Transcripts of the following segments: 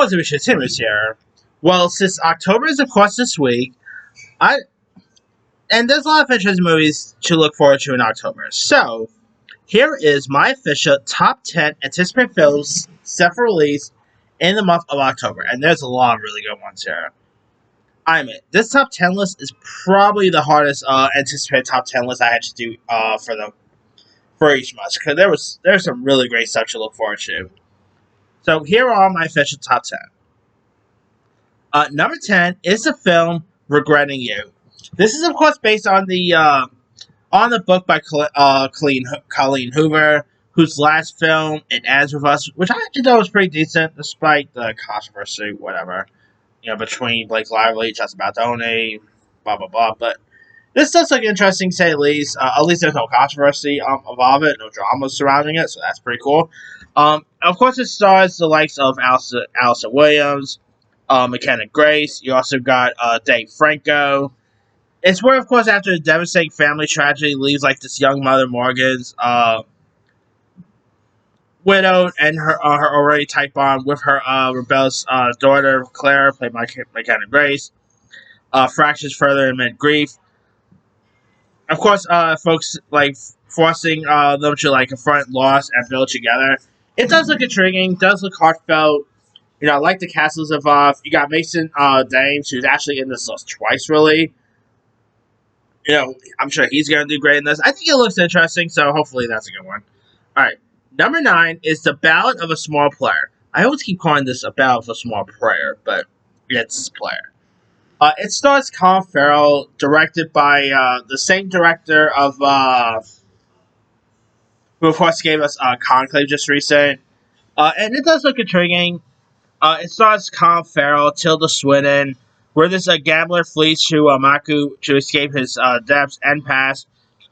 Positive Timmers here. Well, since October is of course this week, I and there's a lot of interesting movies to look forward to in October. So here is my official top 10 anticipated films set for release in the month of October, and there's a lot of really good ones here. I admit this top 10 list is probably the hardest anticipated top 10 list I had to do for each month because there's some really great stuff to look forward to. So here are my official top 10. Number 10 is the film Regretting You. This is, of course, based on the book by Colleen Hoover, whose last film, It Ends With Us, which I actually thought was pretty decent, despite the controversy, whatever, between Blake Lively, Jessica Badoni, blah, blah, blah. But this does look interesting, to say the least. At least there's no controversy involved it, no drama surrounding it, so that's pretty cool. Of course, it stars the likes of Allison Williams, McKenna Grace. You also got Dave Franco. It's where, of course, after a devastating family tragedy leaves this young mother Morgan's widowed and her already tight bond with her rebellious daughter Claire, played by McKenna Grace, fractures further amid grief. Of course, folks forcing them to confront loss and build together. It does look intriguing, does look heartfelt. I like the cast is involved. You got Mason Dames, who's actually in this list twice, really. I'm sure he's going to do great in this. I think it looks interesting, so hopefully that's a good one. Alright, number 9 is The Ballad of a Small Player. I always keep calling this A Ballad of a Small Prayer, but it's Player. It stars Colin Farrell, directed by the same director of who of course gave us Conclave just recent. And it does look intriguing. It stars Colin Farrell, Tilda Swinton, where this gambler flees to Maku to escape his debts and past,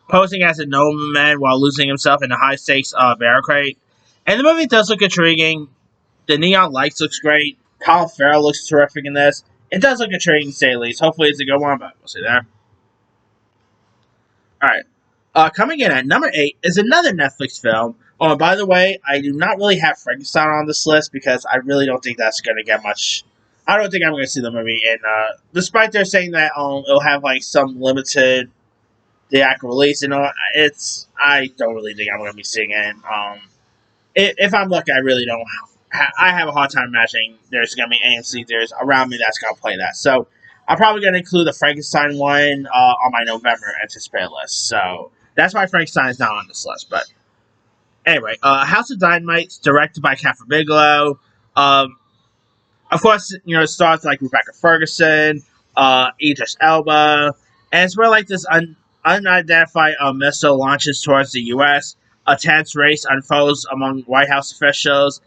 posing as a nobleman while losing himself in a high-stakes barrel crate. And the movie does look intriguing. The neon lights looks great. Colin Farrell looks terrific in this. It does look intriguing, to say the least. Hopefully it's a good one, but we'll see there. Alright. Coming in at number 8 is another Netflix film. Oh, and by the way, I do not really have Frankenstein on this list because I really don't think that's going to get much. I don't think I'm going to see the movie. And despite they're saying that it'll have some limited theatrical release, I don't really think I'm going to be seeing it. If I'm lucky, I really don't. I have a hard time imagining there's going to be AMC theaters around me that's going to play that. So I'm probably going to include the Frankenstein one on my November anticipated list. So that's why Frankenstein is not on this list. But anyway, House of Dynamite, directed by Kathryn Bigelow. Of course, it stars Rebecca Ferguson, Idris Elba, and it's where this unidentified missile launches towards the U.S. A tense race unfolds among White House officials.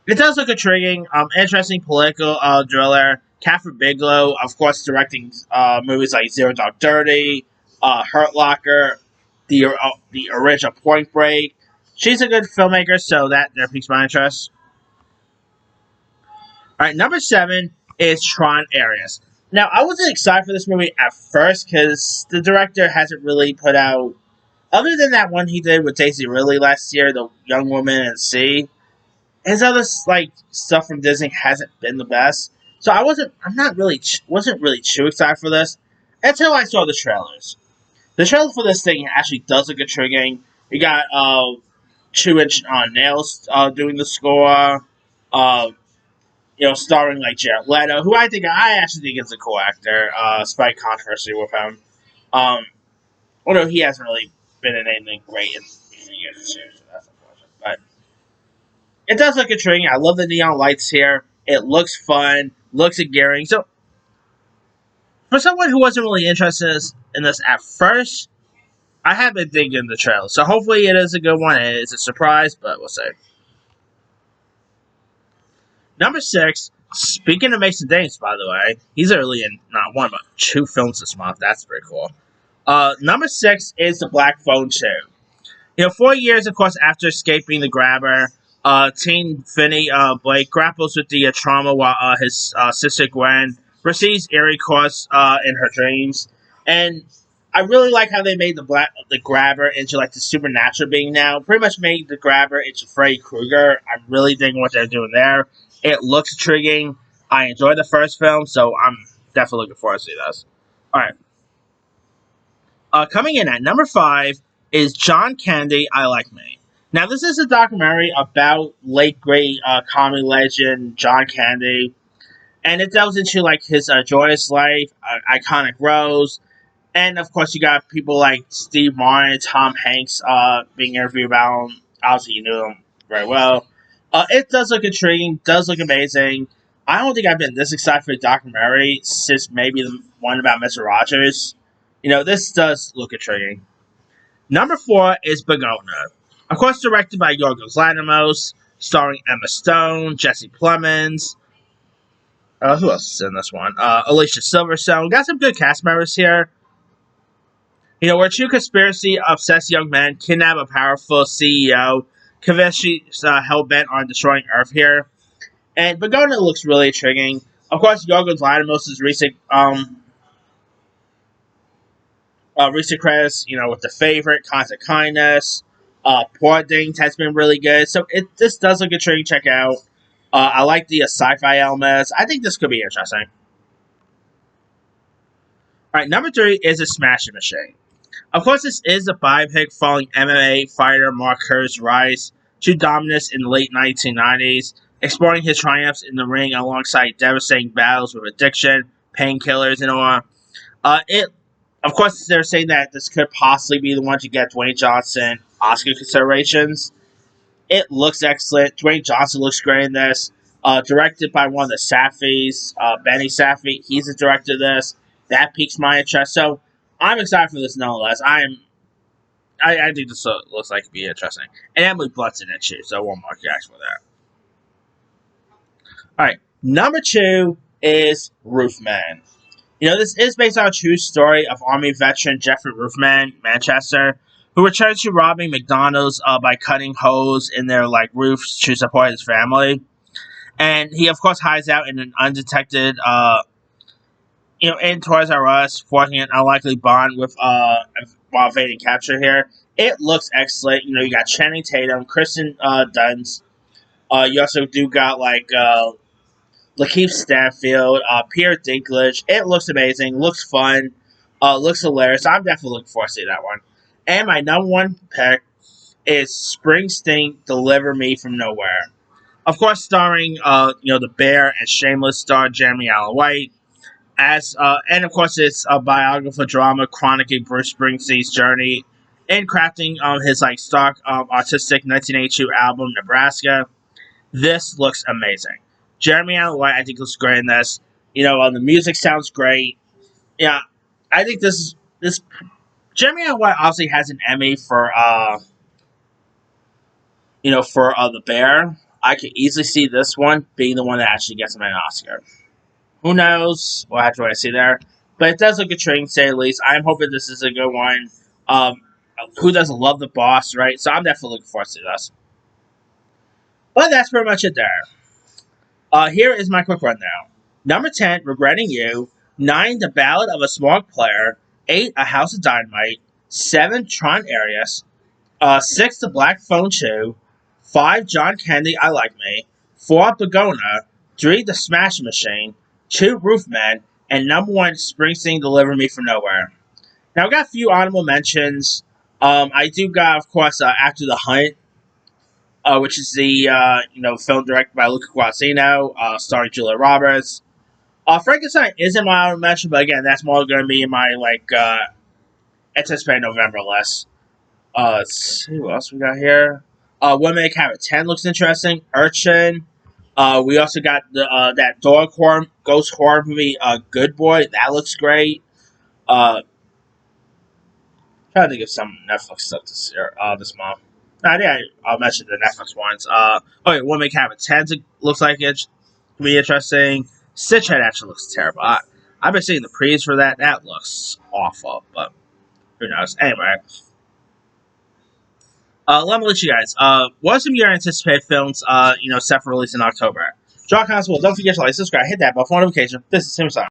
It does look intriguing, interesting political thriller. Kathryn Bigelow, of course, directing movies like Zero Dark Thirty, Hurt Locker, the original Point Break. She's a good filmmaker, so that piques my interest. Alright, number 7 is Tron Ares. Now, I wasn't excited for this movie at first because the director hasn't really put out, other than that one he did with Daisy Ridley last year, The Young Woman and Sea, his other stuff from Disney hasn't been the best. So wasn't really too excited for this until I saw the trailers. The trailer for this thing actually does look intriguing. You got 2 Inch Nails doing the score. Starring Jared Leto, who I actually think is a cool actor, despite controversy with him. Although he hasn't really been in anything great in recent years too, so that's unfortunate. But it does look intriguing. I love the neon lights here. It looks fun, looks endearing. So, for someone who wasn't really interested in this at first, I have been digging the trailer. So hopefully it is a good one. It's a surprise, but we'll see. Number 6, speaking of Mason Dames, by the way, he's early in not one but 2 films this month. That's pretty cool. Number 6 is The Black Phone 2. 4 years, of course, after escaping the grabber, teen Finney Blake grapples with the trauma while his sister Gwen receives eerie calls in her dreams. And I really like how they made the Grabber into like the supernatural being now. Pretty much made the Grabber into Freddy Krueger. I'm really digging what they're doing there. It looks intriguing. I enjoyed the first film, so I'm definitely looking forward to see this. All right. Coming in at number 5 is John Candy, I Like Me. Now, this is a documentary about late great comedy legend John Candy, and it delves into like his joyous life, iconic roles, and of course you got people like Steve Martin, Tom Hanks being interviewed about him. Obviously, you knew him very well. It does look intriguing, does look amazing. I don't think I've been this excited for a documentary since maybe the one about Mr. Rogers. This does look intriguing. Number 4 is Begona. Of course, directed by Yorgos Lanthimos, starring Emma Stone, Jesse Plemons. Who else is in this one? Alicia Silverstone. Got some good cast members here. Where two conspiracy-obsessed young men kidnap a powerful CEO, convinced she's hell-bent on destroying Earth here. And Begona looks really intriguing. Of course, Yorgos Lanthimos' recent credits, with The Favorite, Constant Kindness, Poor Things has been really good. So this does look intriguing. Check out. I like the sci-fi elements. I think this could be interesting. All right, number 3 is A Smashing Machine. Of course, this is a biopic following MMA fighter Mark Kerr's rise to dominance in the late 1990s, exploring his triumphs in the ring alongside devastating battles with addiction, painkillers, and all. Of course, they're saying that this could possibly be the one to get Dwayne Johnson Oscar considerations. It looks excellent. Dwayne Johnson looks great in this. Directed by one of the Safeys, Benny Safey. He's the director of this. That piques my interest. So I'm excited for this nonetheless. I think this looks like it'd be interesting. And Emily Blunt's in it too, so one mark your axe for that. Alright, number 2 is Roofman. This is based on a true story of Army veteran Jeffrey Roofman, Manchester, who returned to robbing McDonald's by cutting holes in their roofs to support his family. And he, of course, hides out in an undetected, in Toys R Us, forging an unlikely bond with while evading capture here. It looks excellent. You got Channing Tatum, Kristen Dunst. You also do got Lakeith Stanfield, Peter Dinklage. It looks amazing. Looks fun. Looks hilarious. I'm definitely looking forward to see that one. And my number 1 pick is Springsteen, Deliver Me from Nowhere. Of course, starring the Bear and Shameless star Jeremy Allen White. And of course, it's a biographical drama chronicling Bruce Springsteen's journey in crafting his stock artistic 1982 album Nebraska. This looks amazing. Jeremy Allen White, I think, looks great in this. The music sounds great. Yeah, I think this Jeremy Allen White obviously has an Emmy for The Bear. I could easily see this one being the one that actually gets him an Oscar. Who knows? We'll have to wait and see there. But it does look intriguing, to say the least. I'm hoping this is a good one. Who doesn't love The Boss, right? So I'm definitely looking forward to this. But that's pretty much it there. Here is my quick rundown. Number 10, Regretting You. 9, The Ballad of a Smog Player. 8, A House of Dynamite. 7, Tron Arias. 6, The Black Phone 2. 5, John Candy, I Like Me. 4, Begona. 3, The Smash Machine. 2, Roofman. And number 1, Springsteen, Deliver Me from Nowhere. Now, I got a few honorable mentions. I do got, of course, After the Hunt, which is the film directed by Luca Guadagnino, starring Julia Roberts. Frankenstein isn't my honorable mention, but again, that's more going to be in my anticipated November list. Let's see what else we got here. Women Make Habit 10 looks interesting. Urchin. We also got that ghost horror movie, Good Boy. That looks great. Trying to think of some Netflix stuff this month. I think I'll mention the Netflix ones. Women Make Habit 10 looks like it could be interesting. Stitch Head actually looks terrible. I've been seeing the previews for that. That looks awful, but who knows? Anyway. Let me let you guys. What are some of your anticipated films, set for release in October? Draw Constable, don't forget to like, subscribe, hit that bell for notification. This is Tim Simon.